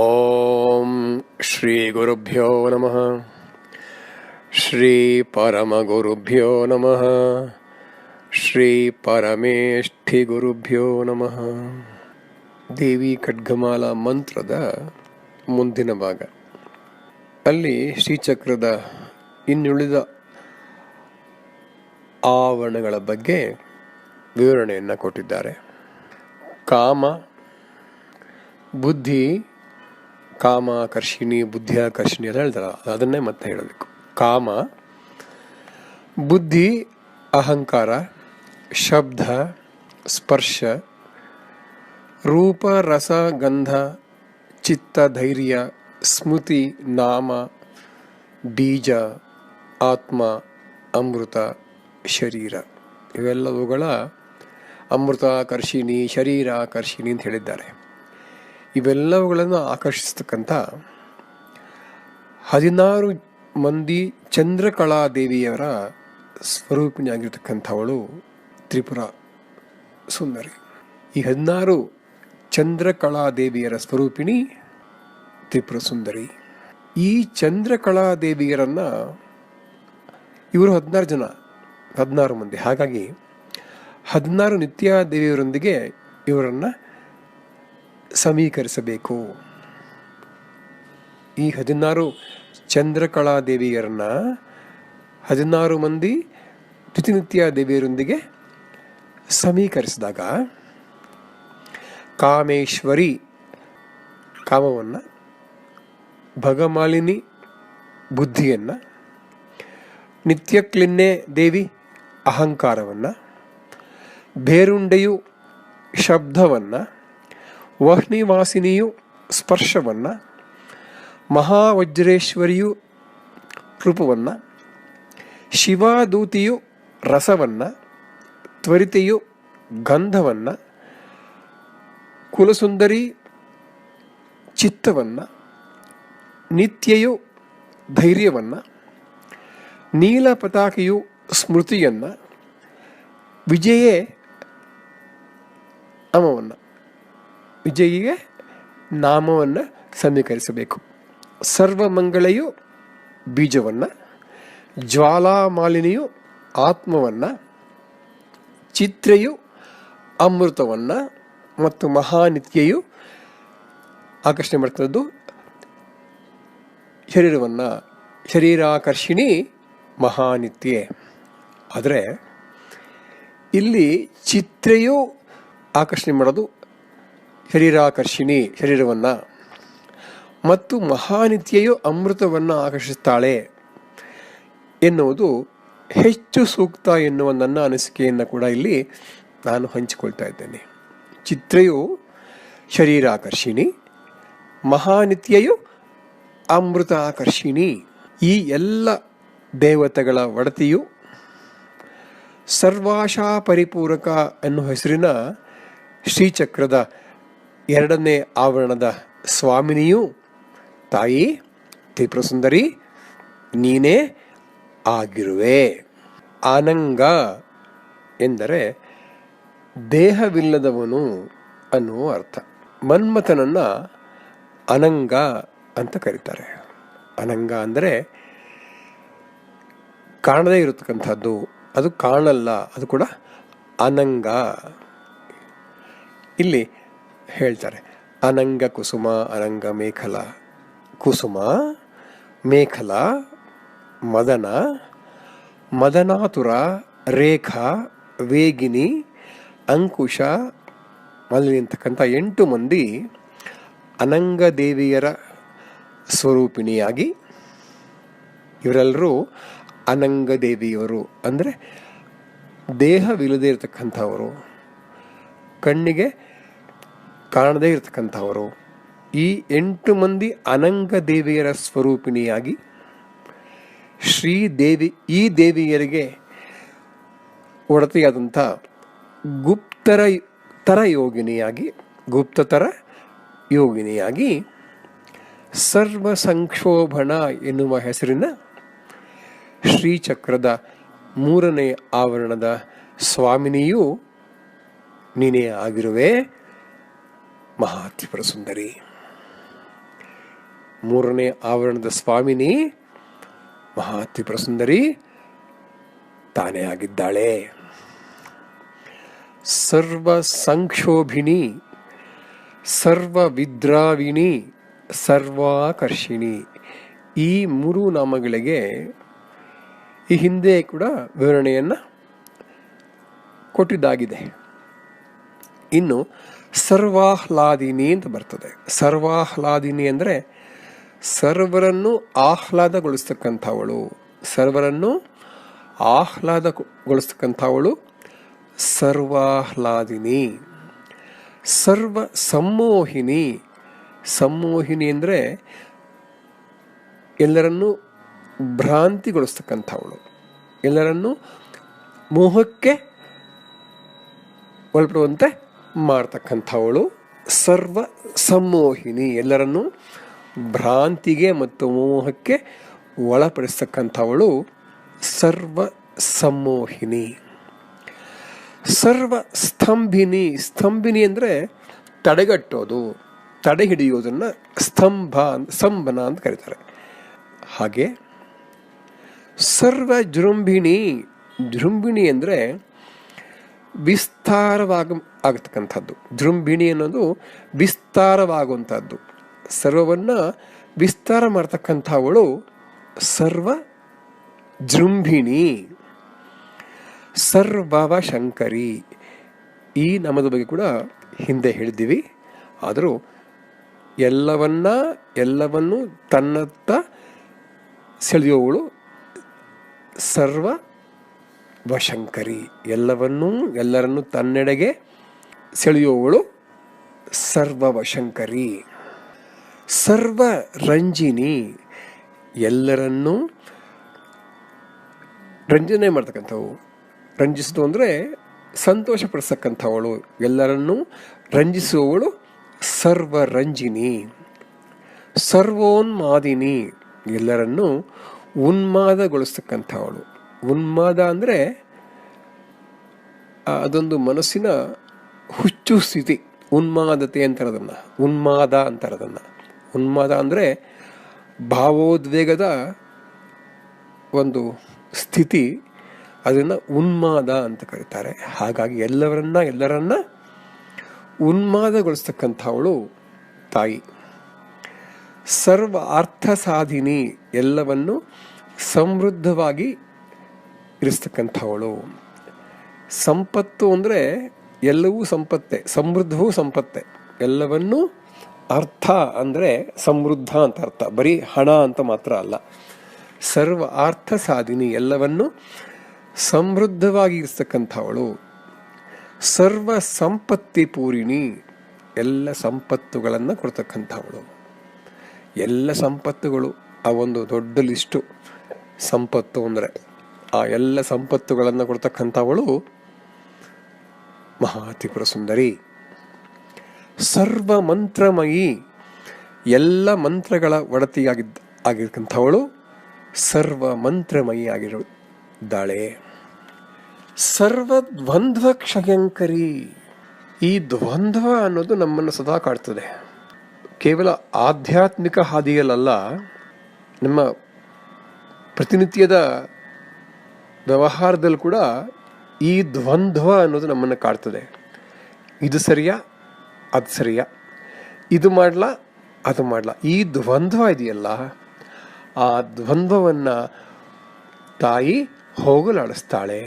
ಓಂ ಶ್ರೀ ಗುರುಭ್ಯೋ ನಮಃ. ಶ್ರೀ ಪರಮಗುರುಭ್ಯೋ ನಮಃ. ಶ್ರೀ ಪರಮೇಷ್ಠಿ ಗುರುಭ್ಯೋ ನಮಃ. ದೇವಿ ಖಡ್ಗಮಾಲಾ ಮಂತ್ರದ ಮುಂದಿನ ಭಾಗ. ಅಲ್ಲಿ ಶ್ರೀಚಕ್ರದ ಇನ್ನುಳಿದ ಆವರಣಗಳ ಬಗ್ಗೆ ವಿವರಣೆಯನ್ನು ಕೊಟ್ಟಿದ್ದಾರೆ. ಕಾಮ, ಬುದ್ಧಿ, ಕಾಮಾಕರ್ಷಿಣಿ, ಬುದ್ಧಿಯಾಕರ್ಷಿಣಿ ಅಂತ ಹೇಳ್ತಾರ, ಅದನ್ನೇ ಮತ್ತೆ ಹೇಳಬೇಕು. ಕಾಮ, ಬುದ್ಧಿ, ಅಹಂಕಾರ, ಶಬ್ದ, ಸ್ಪರ್ಶ, ರೂಪ, ರಸ, ಗಂಧ, ಚಿತ್ತ, ಧೈರ್ಯ, ಸ್ಮೃತಿ, ನಾಮ, ಬೀಜ, ಆತ್ಮ, ಅಮೃತ, ಶರೀರ. ಇವೆಲ್ಲವುಗಳ ಅಮೃತಾಕರ್ಷಿಣಿ, ಶರೀರಾಕರ್ಷಿಣಿ ಅಂತ ಹೇಳಿದ್ದಾರೆ. ಇವೆಲ್ಲವುಗಳನ್ನು ಆಕರ್ಷಿಸ್ತಕ್ಕಂಥ 16 ಮಂದಿ ಚಂದ್ರಕಳಾದೇವಿಯರ ಸ್ವರೂಪಿಣಿಯಾಗಿರ್ತಕ್ಕಂಥವಳು ತ್ರಿಪುರ ಸುಂದರಿ. ಈ 16 ಚಂದ್ರಕಳಾದೇವಿಯರ ಸ್ವರೂಪಿಣಿ ತ್ರಿಪುರ ಸುಂದರಿ. ಈ ಚಂದ್ರಕಳಾದೇವಿಯರನ್ನ ಇವರು 16 ಮಂದಿ. ಹಾಗಾಗಿ 16 ನಿತ್ಯಾದೇವಿಯರೊಂದಿಗೆ ಇವರನ್ನು ಸಮೀಕರಿಸಬೇಕು. ಈ 16 ಚಂದ್ರಕಳಾದೇವಿಯರನ್ನ 16 ಮಂದಿ ದ್ವಿತಿನಿತ್ಯ ದೇವಿಯರೊಂದಿಗೆ ಸಮೀಕರಿಸಿದಾಗ ಕಾಮೇಶ್ವರಿ ಕಾಮವನ್ನು, ಭಗಮಾಲಿನಿ ಬುದ್ಧಿಯನ್ನು, ನಿತ್ಯಕ್ಲಿನ್ನೆ ದೇವಿ ಅಹಂಕಾರವನ್ನು, ಬೇರುಂಡೆಯು ಶಬ್ದವನ್ನು, ವಹ್ನಿವಾಸಿನಿಯು ಸ್ಪರ್ಶವನ್ನು, ಮಹಾವಜ್ರೇಶ್ವರಿಯು ರೂಪವನ್ನು, ಶಿವಾದೂತಿಯು ರಸವನ್ನು, ತ್ವರಿತೆಯು ಗಂಧವನ್ನು, ಕುಲಸುಂದರಿ ಚಿತ್ತವನ್ನು, ನಿತ್ಯೆಯು ಧೈರ್ಯವನ್ನು, ನೀಲ ಪತಾಕೆಯು ಸ್ಮೃತಿಯನ್ನು, ವಿಜಯೇ ಅಮವನ್ನು, ವಿಜಯಿಗೆ ನಾಮವನ್ನು ಸಮೀಕರಿಸಬೇಕು. ಸರ್ವಮಂಗಳೆಯು ಬೀಜವನ್ನು, ಜ್ವಾಲಾಮಾಲಿನಿಯು ಆತ್ಮವನ್ನು, ಚಿತ್ರೆಯು ಅಮೃತವನ್ನು ಮತ್ತು ಮಹಾನಿತ್ಯೆಯು ಆಕರ್ಷಣೆ ಮಾಡ್ತದ್ದು ಶರೀರವನ್ನು. ಶರೀರಾಕರ್ಷಿಣಿ ಮಹಾನಿತ್ಯೆ. ಆದರೆ ಇಲ್ಲಿ ಚಿತ್ರೆಯು ಆಕರ್ಷಣೆ ಮಾಡೋದು ಶರೀರಾಕರ್ಷಿಣಿ ಶರೀರವನ್ನು, ಮತ್ತು ಮಹಾನಿತ್ಯೆಯು ಅಮೃತವನ್ನು ಆಕರ್ಷಿಸ್ತಾಳೆ ಎನ್ನುವುದು ಹೆಚ್ಚು ಸೂಕ್ತ ಎನ್ನುವ ನನ್ನ ಅನಿಸಿಕೆಯನ್ನು ಕೂಡ ಇಲ್ಲಿ ನಾನು ಹಂಚಿಕೊಳ್ತಾ ಇದ್ದೇನೆ. ಚಿತ್ರೆಯು ಶರೀರಾಕರ್ಷಿಣಿ, ಮಹಾನಿತ್ಯೆಯು ಅಮೃತಾಕರ್ಷಿಣಿ. ಈ ಎಲ್ಲ ದೇವತೆಗಳ ಒಡತಿಯು ಸರ್ವಾಶಾ ಪರಿಪೂರಕ ಎನ್ನುವ ಹೆಸರಿನ ಶ್ರೀಚಕ್ರದ 2ನೇ ಆವರಣದ ಸ್ವಾಮಿನಿಯು ತಾಯಿ ತ್ರಿಪುರ ಸುಂದರಿ ನೀನೇ ಆಗಿರುವೆ. ಅನಂಗ ಎಂದರೆ ದೇಹವಿಲ್ಲದವನು ಅನ್ನುವ ಅರ್ಥ. ಮನ್ಮಥನನ್ನ ಅನಂಗ ಅಂತ ಕರೀತಾರೆ. ಅನಂಗ ಅಂದರೆ ಕಾಣದೇ ಇರತಕ್ಕಂಥದ್ದು, ಅದು ಕಾಣಲ್ಲ, ಅದು ಕೂಡ ಅನಂಗ. ಇಲ್ಲಿ ಹೇಳ್ತಾರೆ ಅನಂಗ ಕುಸುಮ, ಅನಂಗ ಮೇಖಲ. ಕುಸುಮ, ಮೇಖಲ, ಮದನ, ಮದನಾತುರ, ರೇಖಾ, ವೇಗಿನಿ, ಅಂಕುಶ ಮೊದಲಿನತಕ್ಕಂಥ 8 ಮಂದಿ ಅನಂಗ ದೇವಿಯರ ಸ್ವರೂಪಿಣಿಯಾಗಿ, ಇವರೆಲ್ಲರೂ ಅನಂಗ ದೇವಿಯವರು ಅಂದರೆ ದೇಹವಿಲ್ಲದೆ ಇರತಕ್ಕಂಥವರು, ಕಣ್ಣಿಗೆ ಕಾಣದೇ ಇರತಕ್ಕಂಥವರು. ಈ 8 ಮಂದಿ ಅನಂಗ ದೇವಿಯರ ಸ್ವರೂಪಿಣಿಯಾಗಿ ಶ್ರೀದೇವಿ, ಈ ದೇವಿಯರಿಗೆ ಒಡತಿಯಾದಂಥ ಗುಪ್ತತರ ಯೋಗಿನಿಯಾಗಿ ಸರ್ವ ಸಂಕ್ಷೋಭಣ ಎನ್ನುವ ಹೆಸರಿನ ಶ್ರೀಚಕ್ರದ 3ನೇ ಆವರಣದ ಸ್ವಾಮಿನಿಯು ನೀನೇ ಆಗಿರುವೆ ಮಹಾತ್ರಿಪುರ ಸುಂದರಿ. ಮೂರನೇ ಆವರಣದ ಸ್ವಾಮಿನಿ ಮಹಾತ್ರಿಪುರ ಸುಂದರಿ ತಾನೇ ಆಗಿದ್ದಾಳೆ. ಸರ್ವ ಸಂಕ್ಷೋಭಿಣಿ, ಸರ್ವ ವಿದ್ರಾವಿಣಿ, ಸರ್ವಾಕರ್ಷಿಣಿ, ಈ ಮೂರು ನಾಮಗಳಿಗೆ ಈ ಹಿಂದೆ ಕೂಡ ವಿವರಣೆಯನ್ನು ಕೊಟ್ಟಿದ್ದಾಗಿದೆ. ಇನ್ನು ಸರ್ವಾಹ್ಲಾದಿನಿ ಅಂತ ಬರ್ತದೆ. ಸರ್ವಾಹ್ಲಾದಿನಿ ಅಂದರೆ ಸರ್ವರನ್ನು ಆಹ್ಲಾದಗೊಳಿಸ್ತಕ್ಕಂಥವಳು, ಸರ್ವರನ್ನು ಆಹ್ಲಾದಗೊಳಿಸ್ತಕ್ಕಂಥವಳು ಸರ್ವಾಹ್ಲಾದಿನಿ. ಸರ್ವ ಸಮ್ಮೋಹಿನಿ, ಸಮ್ಮೋಹಿನಿ ಅಂದರೆ ಎಲ್ಲರನ್ನೂ ಭ್ರಾಂತಿಗೊಳಿಸ್ತಕ್ಕಂಥವಳು, ಎಲ್ಲರನ್ನೂ ಮೋಹಕ್ಕೆ ಒಳಪಡುವಂತೆ ಮಾಡ್ತಕ್ಕಂಥವಳು ಸರ್ವ ಸಮ್ಮೋಹಿನಿ, ಎಲ್ಲರನ್ನೂ ಭ್ರಾಂತಿಗೆ ಮತ್ತು ಮೋಹಕ್ಕೆ ಒಳಪಡಿಸ್ತಕ್ಕಂಥವಳು ಸರ್ವ ಸಮ್ಮೋಹಿನಿ. ಸರ್ವ ಸ್ತಂಭಿನಿ, ಸ್ತಂಭಿನಿ ಅಂದರೆ ತಡೆಗಟ್ಟೋದು, ತಡೆ ಹಿಡಿಯೋದನ್ನು ಸ್ತಂಭನ ಅಂತ ಕರೀತಾರೆ. ಹಾಗೆ ಸರ್ವ ಜೃಂಭಿಣಿ, ಜೃಂಭಿಣಿ ಅಂದರೆ ಆಗತಕ್ಕಂಥದ್ದು. ಜೃಂಭಿಣಿ ಅನ್ನೋದು ವಿಸ್ತಾರವಾಗುವಂಥದ್ದು, ಸರ್ವವನ್ನು ವಿಸ್ತಾರ ಮಾಡ್ತಕ್ಕಂಥವಳು ಸರ್ವ ಜೃಂಭಿಣಿ. ಸರ್ವವ ಶಂಕರಿ, ಈ ನಾಮದ ಬಗ್ಗೆ ಕೂಡ ಹಿಂದೆ ಹೇಳಿದ್ದೀವಿ. ಆದರೂ ಎಲ್ಲವನ್ನೂ ತನ್ನತ್ತ ಸೆಳೆಯುವವಳು ಸರ್ವ ವಶಂಕರಿ, ಎಲ್ಲರನ್ನೂ ತನ್ನೆಡೆಗೆ ಸೆಳೆಯುವವಳು ಸರ್ವವಶಂಕರಿ. ಸರ್ವ ರಂಜಿನಿ, ಎಲ್ಲರನ್ನೂ ರಂಜನೆ ಮಾಡ್ತಕ್ಕಂಥವು. ರಂಜಿಸೋದು ಅಂದರೆ ಸಂತೋಷಪಡಿಸ್ತಕ್ಕಂಥವಳು, ಎಲ್ಲರನ್ನೂ ರಂಜಿಸುವವಳು ಸರ್ವರಂಜಿನಿ. ಸರ್ವೋನ್ಮಾದಿನಿ, ಎಲ್ಲರನ್ನೂ ಉನ್ಮಾದಗೊಳಿಸ್ತಕ್ಕಂಥವಳು. ಉನ್ಮಾದ ಅಂದರೆ ಅದೊಂದು ಮನಸ್ಸಿನ ಹುಚ್ಚು ಸ್ಥಿತಿ, ಉನ್ಮಾದತೆ ಅಂತಾರದನ್ನು, ಉನ್ಮಾದ ಅಂತಾರದನ್ನು. ಉನ್ಮಾದ ಅಂದರೆ ಭಾವೋದ್ವೇಗದ ಒಂದು ಸ್ಥಿತಿ, ಅದನ್ನು ಉನ್ಮಾದ ಅಂತ ಕರೀತಾರೆ. ಹಾಗಾಗಿ ಎಲ್ಲರನ್ನ ಉನ್ಮಾದಗೊಳಿಸ್ತಕ್ಕಂಥವಳು ತಾಯಿ. ಸರ್ವ ಅರ್ಥ ಸಾಧಿನಿ, ಎಲ್ಲವನ್ನು ಸಮೃದ್ಧವಾಗಿ ಇರಿಸ್ತಕ್ಕಂಥವಳು. ಸಂಪತ್ತು ಅಂದರೆ ಎಲ್ಲವೂ ಸಂಪತ್ತೆ, ಸಮೃದ್ಧವೂ ಸಂಪತ್ತೆ. ಎಲ್ಲವನ್ನೂ ಅರ್ಥ ಅಂದರೆ ಸಮೃದ್ಧ ಅಂತ ಅರ್ಥ, ಬರೀ ಹಣ ಅಂತ ಮಾತ್ರ ಅಲ್ಲ. ಸರ್ವ ಅರ್ಥ ಸಾಧಿನಿ, ಎಲ್ಲವನ್ನು ಸಮೃದ್ಧವಾಗಿ ಇರಿಸ್ತಕ್ಕಂಥವಳು. ಸರ್ವ ಸಂಪತ್ತಿ ಪೂರಿಣಿ, ಎಲ್ಲ ಸಂಪತ್ತುಗಳನ್ನು ಕೊಡ್ತಕ್ಕಂಥವಳು. ಎಲ್ಲ ಸಂಪತ್ತುಗಳು, ಆ ಒಂದು ದೊಡ್ಡ ಲಿಸ್ಟು ಸಂಪತ್ತು ಅಂದರೆ, ಆ ಎಲ್ಲ ಸಂಪತ್ತುಗಳನ್ನು ಕೊಡ್ತಕ್ಕಂಥವಳು ಮಹಾತ್ರಿಪುರ ಸುಂದರಿ. ಸರ್ವ ಮಂತ್ರಮಯಿ, ಎಲ್ಲ ಮಂತ್ರಗಳ ಆಗಿರ್ತಕ್ಕಂಥವಳು ಸರ್ವ ಮಂತ್ರಮಯಿ ಆಗಿದ್ದಾಳೆ. ಸರ್ವ ದ್ವಂದ್ವ ಕ್ಷಯಂಕರಿ, ಈ ದ್ವಂದ್ವ ಅನ್ನೋದು ನಮ್ಮನ್ನು ಸದಾ ಕಾಡ್ತದೆ. ಕೇವಲ ಆಧ್ಯಾತ್ಮಿಕ ಹಾದಿಯಲ್ಲ, ನಮ್ಮ ಪ್ರತಿನಿತ್ಯದ ವ್ಯವಹಾರದಲ್ಲಿ ಕೂಡ ಈ ದ್ವಂದ್ವ ಅನ್ನೋದು ನಮ್ಮನ್ನು ಕಾಡ್ತದೆ. ಇದು ಸರಿಯಾ, ಅದು ಸರಿಯಾ, ಇದು ಮಾಡಲಾ, ಅದು ಮಾಡಲಾ, ಈ ದ್ವಂದ್ವ ಇದೆಯಲ್ಲ, ಆ ದ್ವಂದ್ವವನ್ನು ತಾಯಿ ಹೋಗಲಾಡಿಸ್ತಾಳೆ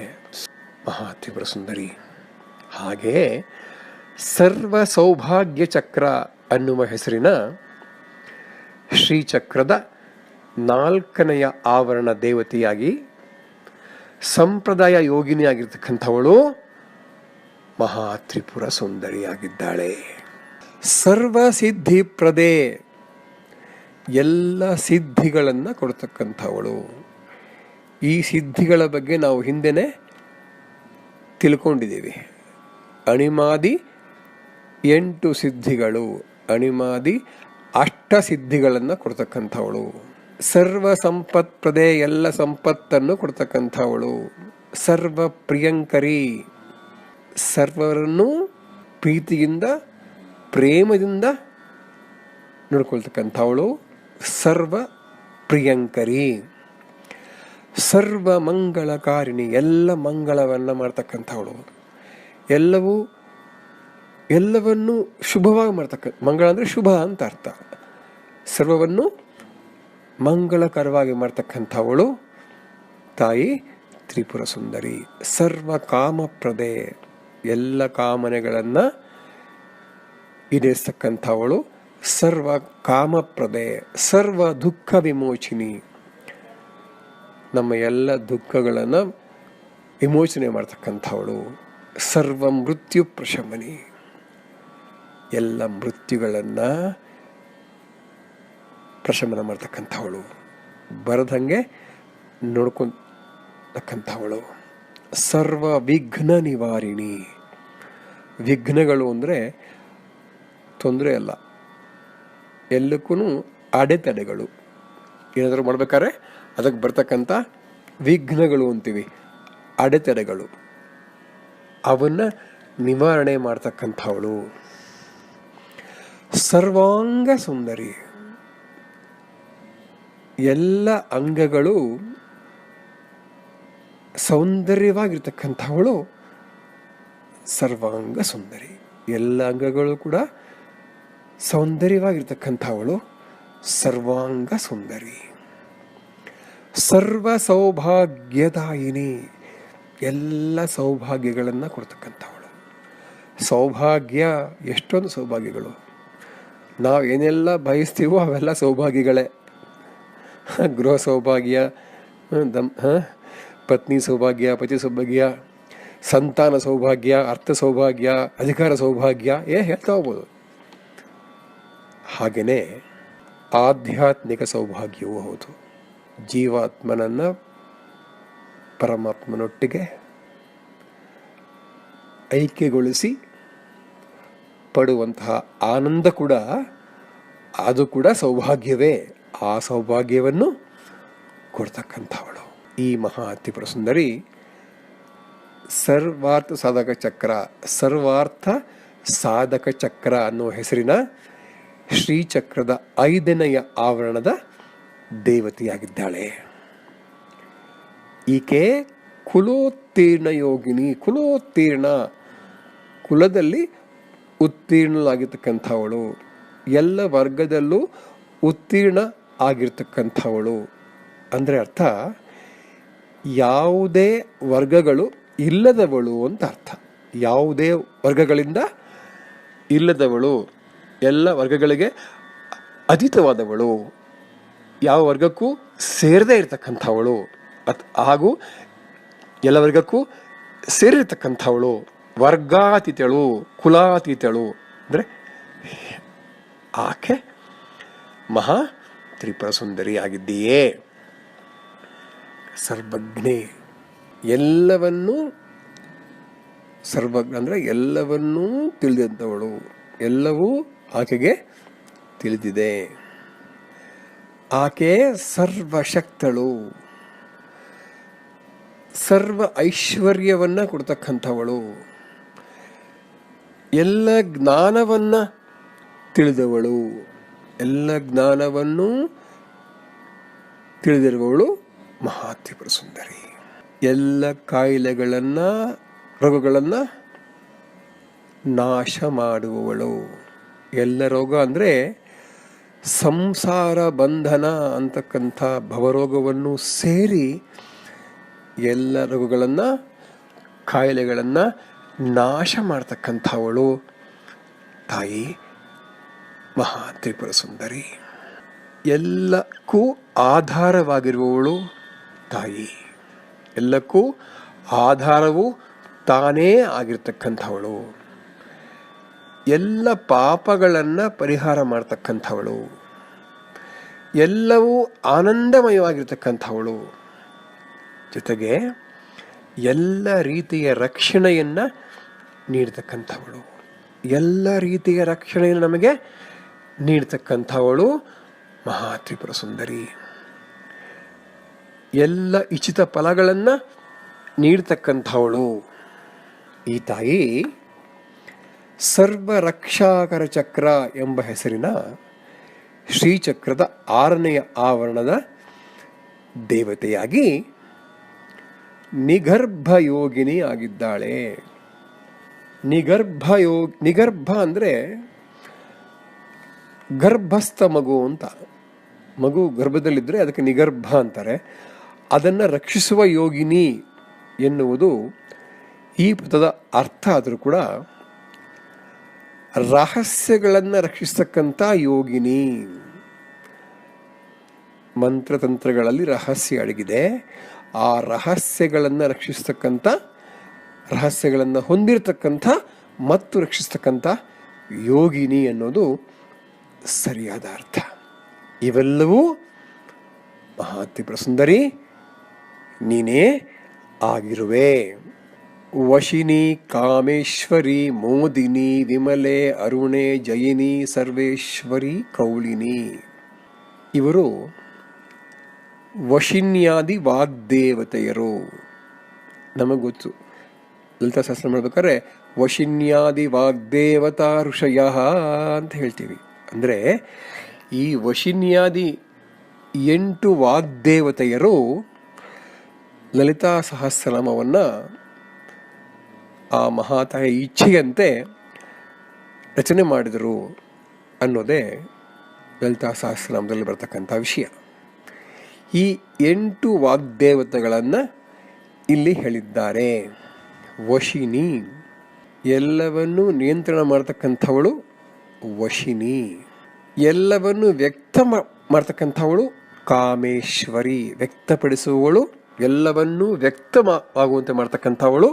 ಮಹಾತ್ರಿಪುರ ಸುಂದರಿ. ಹಾಗೆ ಸರ್ವ ಸೌಭಾಗ್ಯ ಚಕ್ರ ಅನ್ನುವ ಹೆಸರಿನ ಶ್ರೀಚಕ್ರದ 4ನೆಯ ಆವರಣ ದೇವತೆಯಾಗಿ ಸಂಪ್ರದಾಯ ಯೋಗಿನಿಯಾಗಿರ್ತಕ್ಕಂಥವಳು ಮಹಾತ್ರಿಪುರ ಸುಂದರಿಯಾಗಿದ್ದಾಳೆ. ಸರ್ವ ಸಿದ್ಧಿಪ್ರದೇ, ಎಲ್ಲ ಸಿದ್ಧಿಗಳನ್ನು ಕೊಡ್ತಕ್ಕಂಥವಳು. ಈ ಸಿದ್ಧಿಗಳ ಬಗ್ಗೆ ನಾವು ಹಿಂದೆನೇ ತಿಳ್ಕೊಂಡಿದ್ದೀವಿ. ಅಣಿಮಾದಿ 8 ಸಿದ್ಧಿಗಳು, ಅಣಿಮಾದಿ 8 ಸಿದ್ಧಿಗಳನ್ನು ಕೊಡ್ತಕ್ಕಂಥವಳು. ಸರ್ವ ಸಂಪತ್ಪ್ರದೇ, ಎಲ್ಲ ಸಂಪತ್ತನ್ನು ಕೊಡ್ತಕ್ಕಂಥವಳು. ಸರ್ವ ಪ್ರಿಯಂಕರಿ, ಸರ್ವರನ್ನು ಪ್ರೀತಿಯಿಂದ ಪ್ರೇಮದಿಂದ ನೋಡ್ಕೊಳ್ತಕ್ಕಂಥವಳು ಸರ್ವ ಪ್ರಿಯಂಕರಿ, ಸರ್ವ ಮಂಗಳಕಾರಿಣಿ, ಎಲ್ಲ ಮಂಗಳವನ್ನು ಮಾಡ್ತಕ್ಕಂಥವಳು, ಎಲ್ಲವನ್ನೂ ಶುಭವಾಗಿ ಮಾಡ್ತಕ್ಕಂಥ, ಮಂಗಳ ಅಂದರೆ ಶುಭ ಅಂತ ಅರ್ಥ, ಸರ್ವವನ್ನು ಮಂಗಳಕರವಾಗಿ ಮಾಡ್ತಕ್ಕಂಥವಳು ತಾಯಿ ತ್ರಿಪುರ ಸುಂದರಿ. ಸರ್ವ ಕಾಮಪ್ರದೆ, ಎಲ್ಲ ಕಾಮನೆಗಳನ್ನು ಈಡೇರಿಸ್ತಕ್ಕಂಥವಳು ಸರ್ವ ಕಾಮಪ್ರದೆ. ಸರ್ವ ದುಃಖ ವಿಮೋಚಿನಿ, ನಮ್ಮ ಎಲ್ಲ ದುಃಖಗಳನ್ನು ವಿಮೋಚನೆ ಮಾಡ್ತಕ್ಕಂಥವಳು. ಸರ್ವ ಮೃತ್ಯು ಪ್ರಶಮನಿ, ಎಲ್ಲ ಮೃತ್ಯುಗಳನ್ನು ಪ್ರಶಮನ ಮಾಡ್ತಕ್ಕಂಥವಳು, ಬರದಂಗೆ ನೋಡ್ಕೊತಕ್ಕಂಥವಳು. ಸರ್ವ ವಿಘ್ನ ನಿವಾರಿಣಿ, ವಿಘ್ನಗಳು ಅಂದರೆ ತೊಂದರೆ ಅಲ್ಲ, ಎಲ್ಲಕ್ಕೂ ಅಡೆತಡೆಗಳು. ಏನಾದರೂ ಮಾಡ್ಬೇಕಾದ್ರೆ ಅದಕ್ಕೆ ಬರ್ತಕ್ಕಂಥ ವಿಘ್ನಗಳು ಅಂತೀವಿ, ಅಡೆತಡೆಗಳು, ಅವನ್ನ ನಿವಾರಣೆ ಮಾಡ್ತಕ್ಕಂಥವಳು. ಸರ್ವಾಂಗ ಸುಂದರಿ, ಎಲ್ಲ ಅಂಗಗಳು ಸೌಂದರ್ಯವಾಗಿರ್ತಕ್ಕಂಥವಳು ಸರ್ವಾಂಗ ಸುಂದರಿ. ಎಲ್ಲ ಅಂಗಗಳು ಕೂಡ ಸೌಂದರ್ಯವಾಗಿರ್ತಕ್ಕಂಥವಳು ಸರ್ವಾಂಗ ಸುಂದರಿ. ಸರ್ವ ಸೌಭಾಗ್ಯದಾಯಿನಿ, ಎಲ್ಲ ಸೌಭಾಗ್ಯಗಳನ್ನು ಕೊಡ್ತಕ್ಕಂಥವಳು. ಸೌಭಾಗ್ಯ, ಎಷ್ಟೊಂದು ಸೌಭಾಗ್ಯಗಳು, ನಾವು ಏನೆಲ್ಲ ಬಯಸ್ತೀವೋ ಅವೆಲ್ಲ ಸೌಭಾಗ್ಯಗಳೇ. ಗೃಹ ಸೌಭಾಗ್ಯ, ಪತ್ನಿ ಸೌಭಾಗ್ಯ, ಪತಿ ಸೌಭಾಗ್ಯ, ಸಂತಾನ ಸೌಭಾಗ್ಯ, ಅರ್ಥ ಸೌಭಾಗ್ಯ, ಅಧಿಕಾರ ಸೌಭಾಗ್ಯ, ಹೇಳ್ತಾ ಹೋಗ್ಬೋದು. ಹಾಗೆಯೇ ಆಧ್ಯಾತ್ಮಿಕ ಸೌಭಾಗ್ಯವೂ ಹೌದು. ಜೀವಾತ್ಮನನ್ನು ಪರಮಾತ್ಮನೊಟ್ಟಿಗೆ ಐಕ್ಯಗೊಳಿಸಿ ಪಡುವಂತಹ ಆನಂದ ಕೂಡ, ಅದು ಕೂಡ ಸೌಭಾಗ್ಯವೇ. ಆ ಸೌಭಾಗ್ಯವನ್ನು ಕೊಡ್ತಕ್ಕಂಥವಳು ಈ ಮಹಾ ತ್ರಿಪುರ ಸುಂದರಿ. ಸರ್ವಾರ್ಥ ಸಾಧಕ ಚಕ್ರ, ಸರ್ವಾರ್ಥ ಸಾಧಕ ಚಕ್ರ ಅನ್ನೋ ಹೆಸರಿನ ಶ್ರೀಚಕ್ರದ 5ನೆಯ ಆವರಣದ ದೇವತೆಯಾಗಿದ್ದಾಳೆ. ಈಕೆ ಕುಲೋತ್ತೀರ್ಣ ಯೋಗಿನಿ. ಕುಲೋತ್ತೀರ್ಣ, ಕುಲದಲ್ಲಿ ಉತ್ತೀರ್ಣಲಾಗಿರ್ತಕ್ಕಂಥವಳು, ಎಲ್ಲ ವರ್ಗದಲ್ಲೂ ಉತ್ತೀರ್ಣ ಆಗಿರ್ತಕ್ಕಂಥವಳು. ಅಂದರೆ ಅರ್ಥ, ಯಾವುದೇ ವರ್ಗಗಳು ಇಲ್ಲದವಳು ಅಂತ ಅರ್ಥ. ಯಾವುದೇ ವರ್ಗಗಳಿಂದ ಇಲ್ಲದವಳು, ಎಲ್ಲ ವರ್ಗಗಳಿಗೆ ಅತೀತವಾದವಳು, ಯಾವ ವರ್ಗಕ್ಕೂ ಸೇರದೇ ಇರತಕ್ಕಂಥವಳು, ಹಾಗೂ ಎಲ್ಲ ವರ್ಗಕ್ಕೂ ಸೇರಿರ್ತಕ್ಕಂಥವಳು, ವರ್ಗಾತೀತಳು, ಕುಲಾತೀತಳು. ಅಂದರೆ ಆಕೆ ಮಹಾ ತ್ರಿಪುರ ಸುಂದರಿ ಆಗಿದ್ದೀಯೇ. ಸರ್ವಜ್ಞೆ, ಎಲ್ಲವನ್ನೂ, ಸರ್ವಜ್ಞ ಅಂದರೆ ಎಲ್ಲವನ್ನೂ ತಿಳಿದಂಥವಳು, ಎಲ್ಲವೂ ಆಕೆಗೆ ತಿಳಿದಿದೆ. ಆಕೆ ಸರ್ವಶಕ್ತಳು, ಸರ್ವ ಐಶ್ವರ್ಯವನ್ನು ಕೊಡ್ತಕ್ಕಂಥವಳು, ಎಲ್ಲ ಜ್ಞಾನವನ್ನು ತಿಳಿದವಳು, ಎಲ್ಲ ಜ್ಞಾನವನ್ನು ತಿಳಿದಿರುವವಳು ಮಹಾ ತ್ರಿಪುರ ಸುಂದರಿ. ಎಲ್ಲ ಕಾಯಿಲೆಗಳನ್ನು, ರೋಗಗಳನ್ನು ನಾಶ ಮಾಡುವವಳು. ಎಲ್ಲ ರೋಗ ಅಂದರೆ ಸಂಸಾರ ಬಂಧನ ಅಂತಕ್ಕಂಥ ಭವರೋಗವನ್ನು ಸೇರಿ ಎಲ್ಲ ರೋಗಗಳನ್ನು, ಕಾಯಿಲೆಗಳನ್ನು ನಾಶ ಮಾಡ್ತಕ್ಕಂಥವಳು ತಾಯಿ ಮಹಾ ತ್ರಿಪುರ ಸುಂದರಿ. ಎಲ್ಲಕ್ಕೂ ಆಧಾರವಾಗಿರುವವಳು ತಾಯಿ, ಎಲ್ಲಕ್ಕೂ ಆಧಾರವು ತಾನೇ ಆಗಿರ್ತಕ್ಕಂಥವಳು, ಎಲ್ಲ ಪಾಪಗಳನ್ನು ಪರಿಹಾರ ಮಾಡ್ತಕ್ಕಂಥವಳು, ಎಲ್ಲವೂ ಆನಂದಮಯವಾಗಿರ್ತಕ್ಕಂಥವಳು, ಜೊತೆಗೆ ಎಲ್ಲ ರೀತಿಯ ರಕ್ಷಣೆಯನ್ನು ನೀಡ್ತಕ್ಕಂಥವಳು, ಎಲ್ಲ ರೀತಿಯ ರಕ್ಷಣೆಯನ್ನು ನಮಗೆ ನೀಡ್ತಕ್ಕಂಥವಳು ಮಹಾ ತ್ರಿಪುರ ಸುಂದರಿ. ಎಲ್ಲ ಇಚ್ಛಿತ ಫಲಗಳನ್ನು ನೀಡ್ತಕ್ಕಂಥವಳು ಈ ತಾಯಿ. ಸರ್ವ ರಕ್ಷಾಕರ ಚಕ್ರ ಎಂಬ ಹೆಸರಿನ ಶ್ರೀಚಕ್ರದ 6ನೆಯ ಆವರಣದ ದೇವತೆಯಾಗಿ ನಿಗರ್ಭ ಯೋಗಿನಿ ಆಗಿದ್ದಾಳೆ. ನಿಗರ್ಭ ಅಂದರೆ ಗರ್ಭಸ್ಥ ಮಗು ಅಂತ. ಮಗು ಗರ್ಭದಲ್ಲಿದ್ದರೆ ಅದಕ್ಕೆ ನಿಗರ್ಭ ಅಂತಾರೆ. ಅದನ್ನು ರಕ್ಷಿಸುವ ಯೋಗಿನಿ ಎನ್ನುವುದು ಈ ಪದದ ಅರ್ಥ. ಆದರೂ ಕೂಡ ರಹಸ್ಯಗಳನ್ನು ರಕ್ಷಿಸ್ತಕ್ಕಂಥ ಯೋಗಿನಿ. ಮಂತ್ರತಂತ್ರಗಳಲ್ಲಿ ರಹಸ್ಯ ಅಡಗಿದೆ. ಆ ರಹಸ್ಯಗಳನ್ನು ರಕ್ಷಿಸ್ತಕ್ಕಂಥ, ರಹಸ್ಯಗಳನ್ನು ಹೊಂದಿರತಕ್ಕಂಥ ಮತ್ತು ರಕ್ಷಿಸ್ತಕ್ಕಂಥ ಯೋಗಿನಿ ಅನ್ನೋದು ಸರಿಯಾದ ಅರ್ಥ. ಇವೆಲ್ಲವೂ ಮಹಾತ್ರಿಪುರ ಸುಂದರಿ ನೀನೇ ಆಗಿರುವೆ. ವಶಿನಿ, ಕಾಮೇಶ್ವರಿ, ಮೋದಿನಿ, ವಿಮಲೆ, ಅರುಣೆ, ಜಯಿನಿ, ಸರ್ವೇಶ್ವರಿ, ಕೌಳಿನಿ. ಇವರು ವಶಿನ್ಯಾದಿ ವಾಗ್ದೇವತೆಯರು. ನಮಗೆ ಗೊತ್ತು, ಲಲಿತಾ ಶಾಸ್ತ್ರ ಮಾಡ್ಬೇಕಾದ್ರೆ ವಶಿನ್ಯಾದಿ ವಾಗ್ದೇವತಾ ಋಷಯ ಅಂತ ಹೇಳ್ತೀವಿ. ಅಂದರೆ ಈ ವಶಿನ್ಯಾದಿ 8 ವಾಗ್ದೇವತೆಯರು ಲಲಿತಾ ಸಹಸ್ರನಾಮವನ್ನು ಆ ಮಹಾತಾಯ ಇಚ್ಛೆಯಂತೆ ರಚನೆ ಮಾಡಿದರು ಅನ್ನೋದೇ ಲಲಿತಾ ಸಹಸ್ರನಾಮದಲ್ಲಿ ಬರ್ತಕ್ಕಂಥ ವಿಷಯ. ಈ 8 ವಾಗ್ದೇವತೆಗಳನ್ನು ಇಲ್ಲಿ ಹೇಳಿದ್ದಾರೆ. ವಶಿನಿ, ಎಲ್ಲವನ್ನೂ ನಿಯಂತ್ರಣ ಮಾಡತಕ್ಕಂಥವಳು ವಶಿನಿ. ಎಲ್ಲವನ್ನು ವ್ಯಕ್ತ ಮಾಡ್ತಕ್ಕಂಥವಳು ಕಾಮೇಶ್ವರಿ. ವ್ಯಕ್ತಪಡಿಸುವವಳು, ಎಲ್ಲವನ್ನೂ ವ್ಯಕ್ತವಾಗುವಂತೆ ಮಾಡ್ತಕ್ಕಂಥವಳು